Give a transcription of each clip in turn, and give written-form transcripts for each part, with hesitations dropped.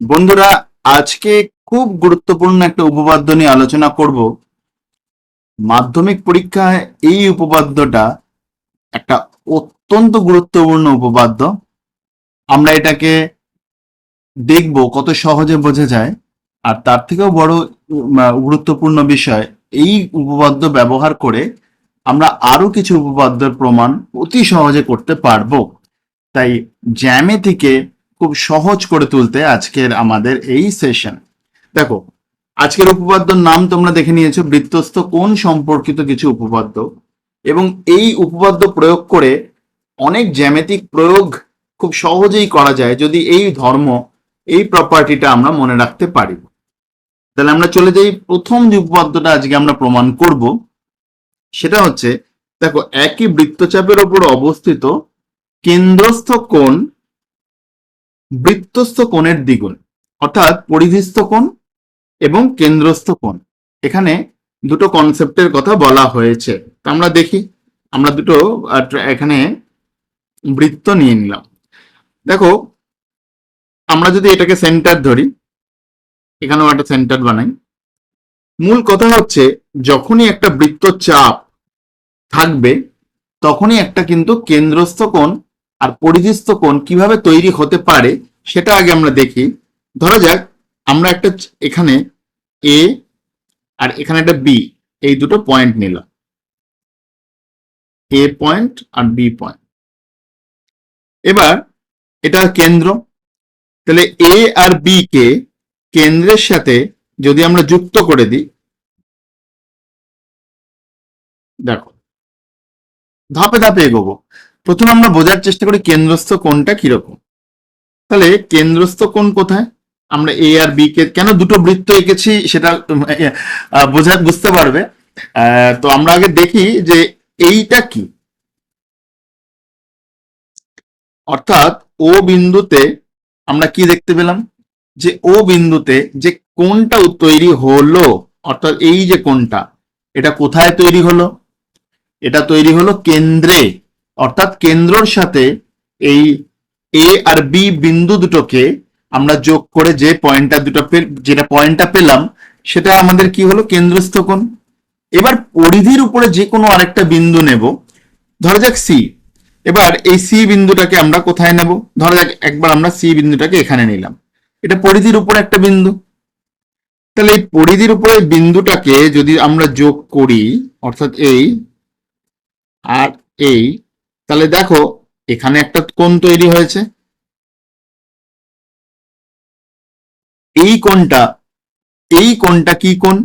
বন্ধুরা, আজকে খুব গুরুত্বপূর্ণ একটা উপপাদ্য নিয়ে আলোচনা করব। মাধ্যমিক পরীক্ষায় এই উপপাদ্যটা একটা অত্যন্ত গুরুত্বপূর্ণ উপপাদ্য। আমরা এটাকে দেখব কত সহজে বোঝা যায়। আর তার থেকেও বড় গুরুত্বপূর্ণ বিষয়, এই উপপাদ্য ব্যবহার করে আমরা আরো কিছু উপপাদ্যের প্রমাণ অতি সহজে করতে পারবো। তাই জ্যামিতিকে খুব সহজ করে তুলতে আজকের আমাদের এই সেশন। দেখো, আজকের উপপাদ্যর নাম তোমরা দেখে নিয়েছো, বৃত্তস্থ কোণ সম্পর্কিত কিছু উপপাদ্য। এবং এই উপপাদ্য প্রয়োগ করে অনেক জ্যামিতিক প্রয়োগ খুব সহজেই করা যায় যদি এই ধর্ম, এই প্রপার্টিটা আমরা মনে রাখতে পারি। তাহলে আমরা চলে যাই, প্রথম যে উপপাদ্যটা আজকে আমরা প্রমাণ করব সেটা হচ্ছে, দেখো, একই বৃত্তচাপের উপর অবস্থিত কেন্দ্রস্থ কোণ বৃত্তস্থ কোণের দ্বিগুণ, অর্থাৎ পরিধিস্থ কোণ এবং কেন্দ্রস্থ কোণ। এখানে দুটো কনসেপ্টের কথা বলা হয়েছে। তা আমরা দেখি, আমরা দুটো এখানে বৃত্ত নিয়ে নিলাম। দেখো, আমরা যদি এটাকে সেন্টার ধরি, এখানেও একটা সেন্টার বানাই। মূল কথা হচ্ছে, যখনই একটা বৃত্ত চাপ থাকবে তখনই একটা কিন্তু কেন্দ্রস্থ কোণ আর পরিধিস্থ কোণ কিভাবে তৈরি হতে পারে সেটা আগে আমরা দেখি। ধরা যাক আমরা একটা এখানে এ আর এখানে একটা বি, এই দুটো পয়েন্ট নিলাম, এ পয়েন্ট আর বি পয়েন্ট। এবার এটা কেন্দ্র, তাহলে এ আর বি কে কেন্দ্রের সাথে যদি আমরা যুক্ত করে দিই, দেখো ধাপে ধাপে এগোবো। প্রথমে আমরা বোঝার চেষ্টা করি কেন্দ্রস্থ কোণটা কিরকম। তাহলে কেন্দ্রস্থ কোণ কোথায়? আমরা এ আর বি কে কেন দুটো বৃত্ত এঁকেছি সেটা বুঝতে পারবে। তো আমরা আগে দেখি যে এইটা কি, অর্থাৎ ও বিন্দুতে আমরা কি দেখতে পেলাম, যে ও বিন্দুতে যে কোণটা তৈরি হলো, অর্থাৎ এই যে কোণটা, এটা কোথায় তৈরি হলো? এটা তৈরি হলো কেন্দ্রে, অর্থাৎ কেন্দ্রর সাথে এই এ আর বি বিন্দু দুটোকে আমরা যোগ করে যে যেটা পয়েন্টটা পেলাম, সেটা আমাদের কি হলো? কেন্দ্রস্থ কোণ। এবার পরিধির উপরে যে কোনো আরেকটা বিন্দু নেব, ধরা যাক সি। এবার এই সি বিন্দুটাকে আমরা কোথায় নেব? ধরা যাক একবার আমরা সি বিন্দুটাকে এখানে নিলাম, এটা পরিধির উপরে একটা বিন্দু। তাহলে এই পরিধির উপরে বিন্দুটাকে যদি আমরা যোগ করি, অর্থাৎ এই আর এই, তাহলে দেখো এখানে একটা কোণ তৈরি হয়েছে। এই কোণটা, এই কোণটা কি কোণ?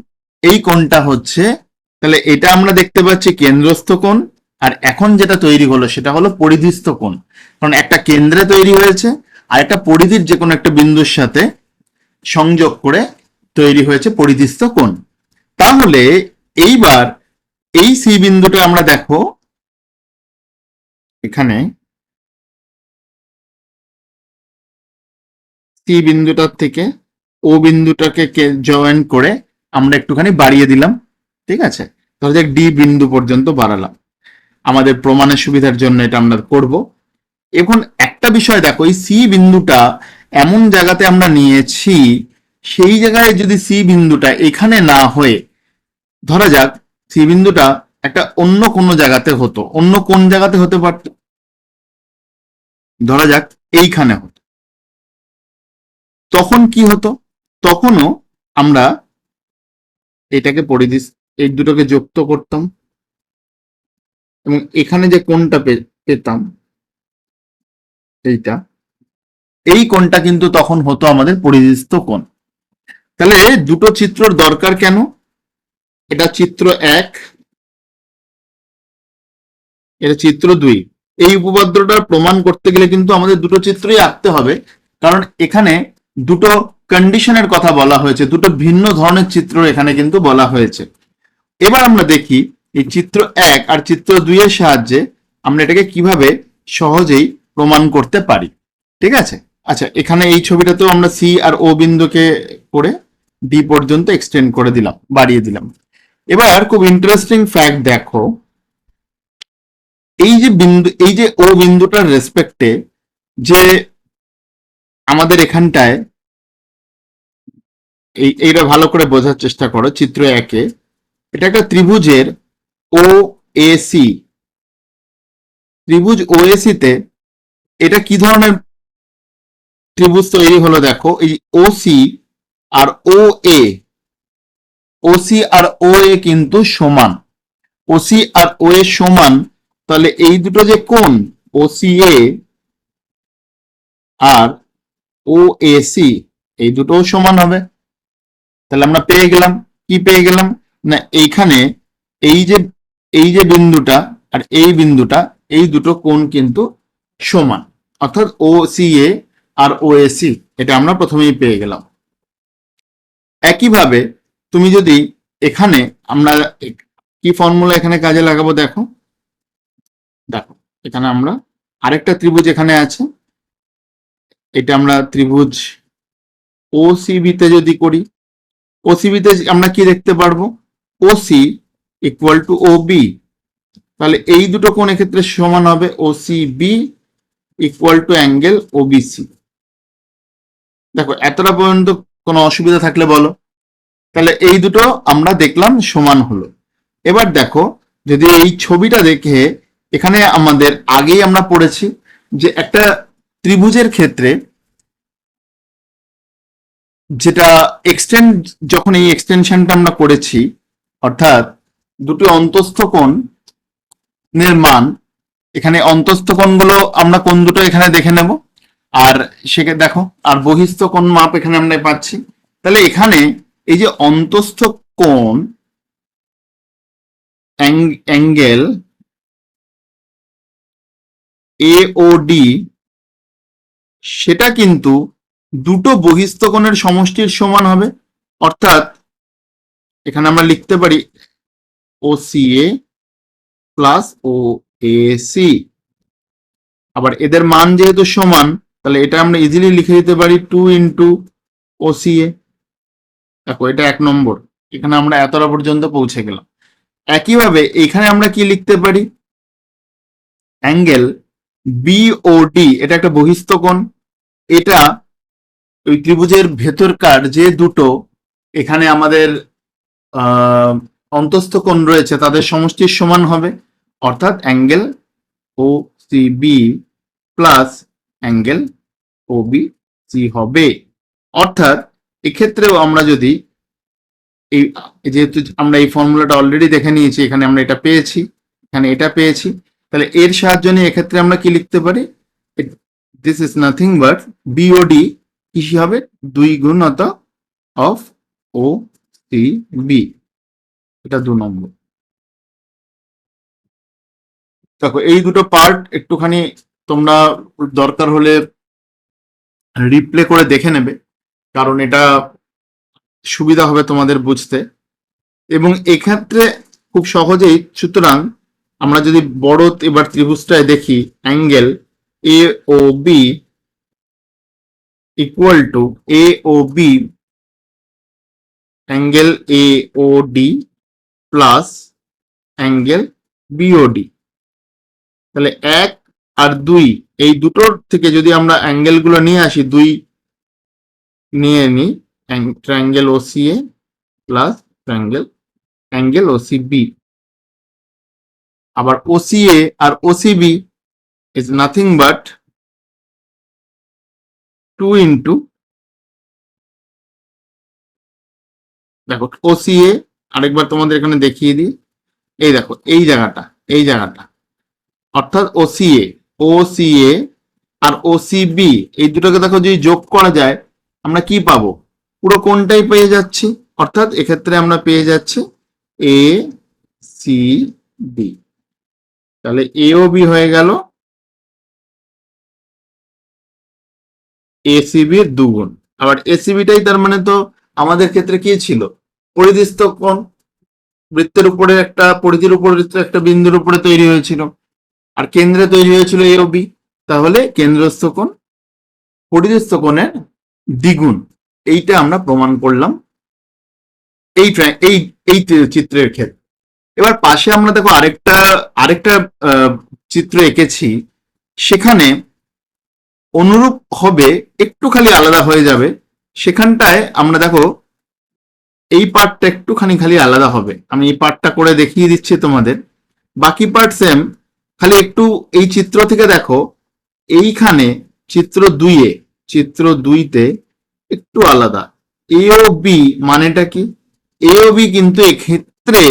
এই কোণটা হচ্ছে, তাহলে এটা আমরা দেখতে পাচ্ছি কেন্দ্রস্থ কোণ। আর এখন যেটা তৈরি হলো সেটা হলো পরিধিস্থ কোণ, কারণ একটা কেন্দ্রে তৈরি হয়েছে আর একটা পরিধির যে কোনো একটা বিন্দুর সাথে সংযোগ করে তৈরি হয়েছে পরিধিস্থ কোণ। তাহলে এইবার এই সি বিন্দুটা আমরা দেখো এখানে সি বিন্দুটার থেকে ও বিন্দুটাকে জয়েন করে আমরা একটুখানি বাড়িয়ে দিলাম, ঠিক আছে? ধরা যাক ডি বিন্দু পর্যন্ত বাড়ালাম, আমাদের প্রমাণের সুবিধার জন্য এটা আমরা করব। এখন একটা বিষয় দেখো, এই সি বিন্দুটা এমন জায়গাতে আমরা নিয়েছি, সেই জায়গায় যদি সি বিন্দুটা এখানে না হয়ে, ধরা যাক সি বিন্দুটা একটা অন্য কোনো জায়গাতে হতো, অন্য কোন জায়গাতে হতে পারত? ধরা যাক এইখানে হতো, তখন কি হতো? তখনও আমরা এটাকে পরিধি, এই দুটোকে যুক্ত করতাম এবং এখানে যে কোণটা পেতাম এইটা, এই কোণটা কিন্তু তখন হতো আমাদের পরিধিস্থ কোণ। তাহলে দুটো চিত্রর দরকার কেন? এটা চিত্র 1, এটা চিত্র 2। এই উপপাদ্যটা প্রমাণ করতে গেলে কিন্তু আমাদের দুটো চিত্রই আঁকতে হবে, কারণ এখানে দুটো কন্ডিশনের কথা বলা হয়েছে, দুটো ভিন্ন ধরনের চিত্র এখানে কিন্তু বলা হয়েছে। এবার আমরা দেখি এই চিত্র 1 আর চিত্র 2 এর সাহায্যে আমরা এটাকে কিভাবে সহজেই প্রমাণ করতে পারি। ঠিক আছে? আচ্ছা, এখানে এই ছবিটাতেও আমরা সি আর ও বিন্দুকে করে ডি পর্যন্ত এক্সটেন্ড করে দিলাম, বাড়িয়ে দিলাম। এবার খুব ইন্টারেস্টিং ফ্যাক্ট দেখো, এই যে বিন্দু, এই যে ও বিন্দুটার রেসপেক্টে যে আমাদের এখানটায় এইটা ভালো করে বোঝার চেষ্টা করো। চিত্র একে এটা একটা ত্রিভুজের ও এ সি, ত্রিভুজ ও এ সি তে এটা কি ধরনের ত্রিভুজ তৈরি হলো দেখো, এই ও সি আর ও এ, ও সি আর ও এ কিন্তু সমান, ও সি আর ও এ সমান, তাহলে এই দুটো যে কোণ ও সি এ আর ও এ সি এই দুটোও সমান হবে। তাহলে আমরা পেয়ে গেলাম, কি পেয়ে গেলাম না, এইখানে এই যে এই যে বিন্দুটা আর এই বিন্দুটা, এই দুটো কোণ কিন্তু সমান, অর্থাৎ ও সি এ আর ও এ সি, এটা আমরা প্রথমেই পেয়ে গেলাম। একইভাবে তুমি যদি এখানে আমরা কি ফর্মুলা এখানে কাজে লাগাবো দেখো, দেখো এখানে আমরা আরেকটা ত্রিভুজ এখানে আছে, এটা আমরা ত্রিভুজ ও সিবি তে যদি করি, ও সিবি তে আমরা কি দেখতে পারবো, O C equal to O B, তাহলে এই দুটো কোণ এক্ষেত্রে সমান হবে, O C B equal to angle O B C. দেখো এতটা পর্যন্ত কোনো অসুবিধা থাকলে বলো। তাহলে এই দুটো আমরা দেখলাম সমান হলো। এবার দেখো যদি এই ছবিটা দেখে, এখানে আমাদের আগেই আমরা পড়েছি যে একটা ত্রিভুজের ক্ষেত্রে যেটা এক্সটেন্ড, যখন এই এক্সটেনশনটা আমরা করেছি, অর্থাৎ দুটো অন্তস্থ কোণের মান, এখানে অন্তস্থ কোণগুলো আমরা কোণ দুটো এখানে দেখে নেব, আর সেকে দেখো আর বহিস্থ কোণ মাপ এখানে আমরা পাচ্ছি। তাহলে এখানে এই যে অন্তস্থ কোণ অ্যাঙ্গেল এ ও ডি, সেটা কিন্তু দুটো বহিস্থ কোণের সমষ্টির সমান হবে, অর্থাৎ এখানে আমরা লিখতে পারি O C A plus O A C. আবার এদের মান যেহেতু সমান, তাহলে এটা আমরা ইজিলি লিখে দিতে পারি 2 ইন্টু ও সি এ। দেখো এটা 1 নম্বর, এখানে আমরা এতটা পর্যন্ত পৌঁছে গেলাম। একইভাবে এখানে আমরা কি লিখতে পারি, অ্যাঙ্গেল বিওডি, এটা একটা বহিস্থ কোণ, এটা ওই ত্রিভুজের ভেতরকার যে দুটো এখানে আমাদের অন্তস্থ কোণ রয়েছে তাদের সমষ্টির সমান হবে, অর্থাৎ angle O C B plus angle O B C হবে। অর্থাৎ এক্ষেত্রেও আমরা যদি এই, যেহেতু আমরা এই ফর্মুলাটা অলরেডি দেখে নিয়েছি, এখানে আমরা এটা পেয়েছি, এখানে এটা পেয়েছি, তাহলে এর সাহায্য নিয়ে এক্ষেত্রে আমরা কি লিখতে পারি, this is nothing but BOD কি হবে, 2 গুণিত অফ ও সি বি, এটা 2 নম্বর। দেখো এই দুটো পার্ট একটুখানি তোমরা দরকার হলে রিপ্লে করে দেখে নেবে, কারণ এটা সুবিধা হবে তোমাদের বুঝতে। এবং এক্ষেত্রে খুব সহজেই, সুতরাং আমরা যদি বড় এবার ত্রিভুজটায় দেখি, angle A O B equal to A O B angle A O D plus angle BOD. তাহলে 1 আর 2 এই দুটোর থেকে যদি আমরা অ্যাঙ্গেল গুলো নিয়ে আসি, 2 নিয়ে নিই, triangle O C A plus angle O C B. আবার ও সি এ আর O C B is nothing but 2 into, দেখো ও সি এ আরেকবার তোমাদের এখানে দেখিয়ে দিই, এই দেখো এই জায়গাটা, এই জায়গাটা, অর্থাৎ ও C A, O C A আর ও সি বি এই দুটোকে দেখো যদি যোগ করা যায় আমরা কি পাবো, পুরো কোণটাই পেয়ে যাচ্ছি, অর্থাৎ এক্ষেত্রে আমরা পেয়ে যাচ্ছি এ সি বি। তাহলে এ ও বি হয়ে গেল এসিবির 2 গুণ। আবার এসিবিটাই তার মানে তো আমাদের ক্ষেত্রে কি ছিল, পরিধিস্থ কোণ, বৃত্তের উপরে একটা পরিধির উপর একটা বিন্দুর উপরে তৈরি হয়েছিল, আর কেন্দ্রে তৈরি হয়েছিল এ ও বি, তাহলে কেন্দ্রস্থ কোণ পরিধিস্থ কোণের দ্বিগুণ, এইটা আমরা প্রমাণ করলাম এই এই এই চিত্রের ক্ষেত্রে। এবার পাশে আমরা দেখো আরেকটা আরেকটা চিত্র এঁকেছি, সেখানে অনুরূপ হবে, একটু খালি আলাদা হয়ে যাবে। সেখানটায় আমরা দেখো এই পার্টটা একটুখানি খালি আলাদা হবে, আমি এই পার্টটা করে দেখিয়ে দিচ্ছি তোমাদের। বাকি পার্ট সেম, খালি একটু এই চিত্র থেকে দেখো, এইখানে চিত্র দুইতে একটু আলাদা। এ ও বি মানেটা কি? এ ও বি কিন্তু এক্ষেত্রে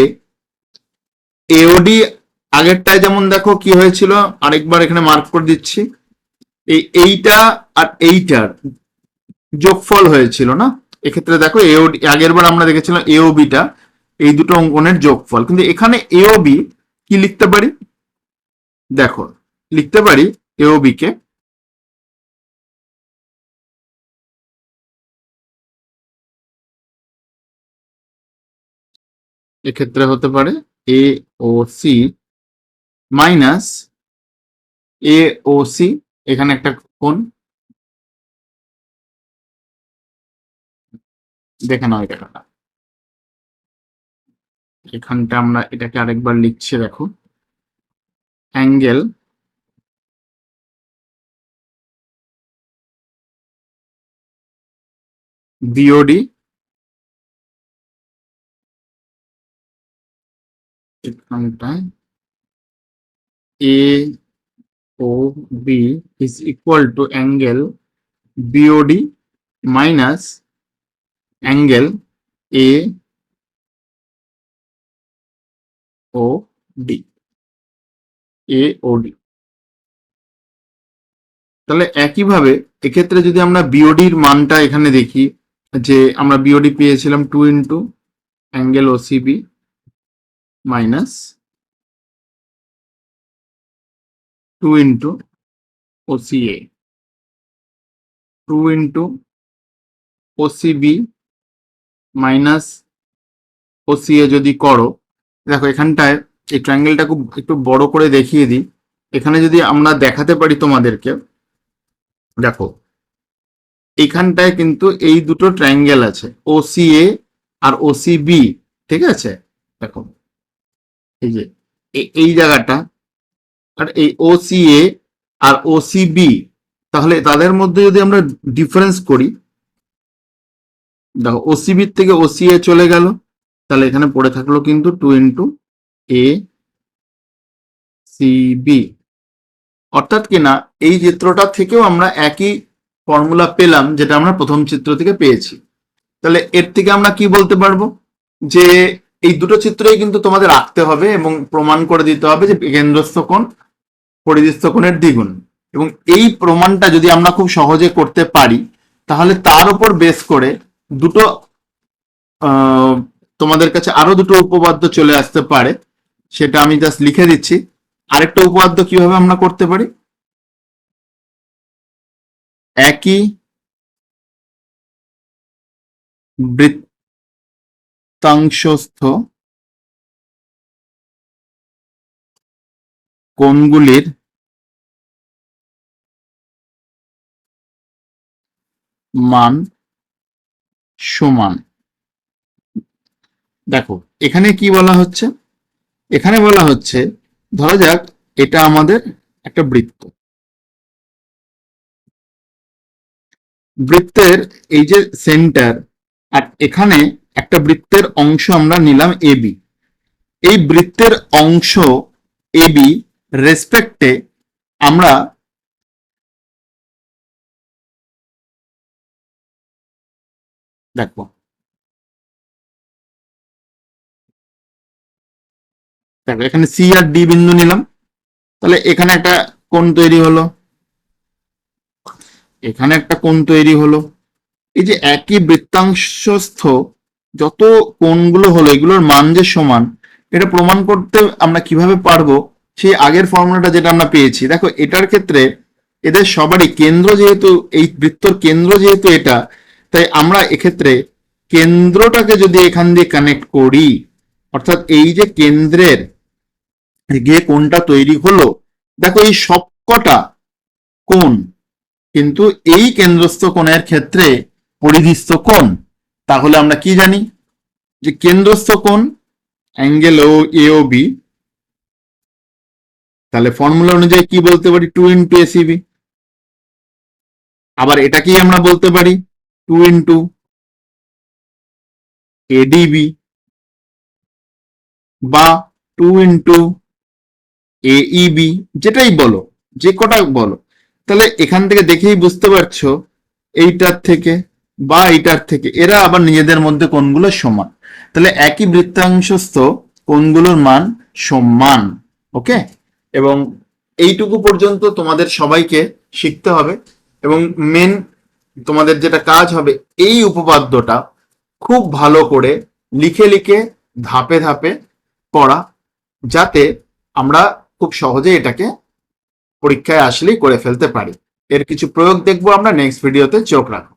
এওডি আগেরটায় যেমন দেখো কি হয়েছিল, আরেকবার এখানে মার্ক করে দিচ্ছি, এইটা আর এইটার যোগফল হয়েছিল না? এক্ষেত্রে দেখো এওডি, আগের বার আমরা দেখেছিলাম এওবিটা, এই দুটো অঙ্কনের যোগফল, কিন্তু এখানে এওবি কি লিখতে পারি? দেখো লিখতে পারি এওবি কে এক্ষেত্রে হতে পারে এ ও সি মাইনাস এ ও সি, এখানে একটা কোণ, দেখে নাও এটা কাটা। এখানটা আমরা এটাকে আরেকবার লিখছি, দেখো অ্যাঙ্গেল বিওডি, এখানটায় A O B is equal to angle BOD minus angle A O D, A O D. তাহলে একইভাবে এক্ষেত্রে যদি আমরা বিওডির মানটা এখানে দেখি, যে আমরা বিওডি পেয়েছিলাম 2 angle OCB minus 2 OCA, 2 OCB minus OCA যদি করো, দেখো এখানটায় এই ট্রায়াঙ্গেলটা খুব একটু বড় করে দেখিয়ে দিই। এখানে যদি আমরা দেখাতে পারি তোমাদেরকে, দেখো এখানটায় কিন্তু এই দুটো ট্রায়াঙ্গেল আছে, ওসিএ আর ওসিবি, ঠিক আছে? দেখো এই যে এই জায়গাটা, আর এই ওসিএ আর ওসিবি, তাহলে তাদের মধ্যে যদি আমরা ডিফারেন্স করি, দেখো ওসিবি থেকে ওসিএ চলে গেল, তাহলে এখানে পড়ে থাকলো কিন্তু 2 এ সিবি। অর্থাৎ কিনা এই চিত্রটা থেকেও আমরা একই ফর্মুলা পেলাম যেটা আমরা প্রথম চিত্র থেকে পেয়েছি। তাহলে এর থেকে আমরা কি বলতে পারবো, যে এই দুটো চিত্রই কিন্তু তোমাদের আঁকতে হবে এবং প্রমাণ করে দিতে হবে যে কেন্দ্রস্থ কোণ পরিধিস্থ কোণের দ্বিগুণ। এবং এই প্রমাণটা যদি আমরা খুব সহজে করতে পারি, তাহলে তার উপর বেস করে দুটো তোমাদের কাছে আরো দুটো উপপাদ্য চলে আসতে পারে, সেটা আমি জাস্ট লিখে দিচ্ছি। আরেকটা উপপাদ্য কিভাবে আমরা করতে পারি, একই বৃত্তাংশস্থ কোণগুলির মান সমান। দেখো এখানে কি বলা হচ্ছে, এখানে বলা হচ্ছে ধরা যাক এটা আমাদের একটা বৃত্ত, বৃত্তের এই যে সেন্টার, আর এখানে একটা বৃত্তের অংশ আমরা নিলাম এবি, এই বৃত্তের অংশ এবি রেসপেক্টে আমরা দেখো দেখো এখানে সি আর ডি বিন্দু নিলাম, তাহলে এখানে একটা কোণ তৈরি হলো, এখানে একটা কোণ তৈরি হলো। এই যে একই বৃত্তাংশস্থ যত কোণগুলো হলো এগুলোর মান যে সমান, এটা প্রমাণ করতে আমরা কিভাবে পারবো, সেই আগের ফর্মুলাটা যেটা আমরা পেয়েছি। দেখো এটার ক্ষেত্রে এদের সবারই কেন্দ্র, যেহেতু এই বৃত্তর কেন্দ্র যেহেতু এটা, তাই আমরা এক্ষেত্রে কেন্দ্রটাকে যদি এখান দিয়ে কানেক্ট করি, অর্থাৎ এই যে কেন্দ্রের যে কোণটা তৈরি হলো, দেখো এই সবকটা কোণ কিন্তু এই কেন্দ্রস্থ কোণের ক্ষেত্রে পরিধিস্থ কোণ। তাহলে আমরা কি জানি, যে কেন্দ্রস্থ কোণ অ্যাঙ্গেল ও এ ও বি, তাহলে ফর্মুলা অনুযায়ী কি বলতে পারি, 2 এসিবি। আবার এটাকেই আমরা বলতে পারি 2 এডিবি বা 2 এইবি, যেটাই বলো, যে কটা বলো, তাহলে এখান থেকে দেখেই বুঝতে পারছো এইটার থেকে বা এইটার থেকে এরা আবার নিজেদের মধ্যে কোণগুলো সমান। তাহলে একই বৃত্তাংশস্থ কোণগুলোর মান সমান। ওকে, এবং এইটুকু পর্যন্ত তোমাদের সবাইকে শিখতে হবে। এবং মেন তোমাদের যেটা কাজ হবে, এই উপপাদ্যটা খুব ভালো করে লিখে লিখে ধাপে ধাপে পড়া, যাতে আমরা খুব সহজে এটাকে পরীক্ষায় আসলেই করে ফেলতে পারি। এর কিছু প্রয়োগ দেখবো আমরা নেক্সট ভিডিওতে, চোখ রাখো।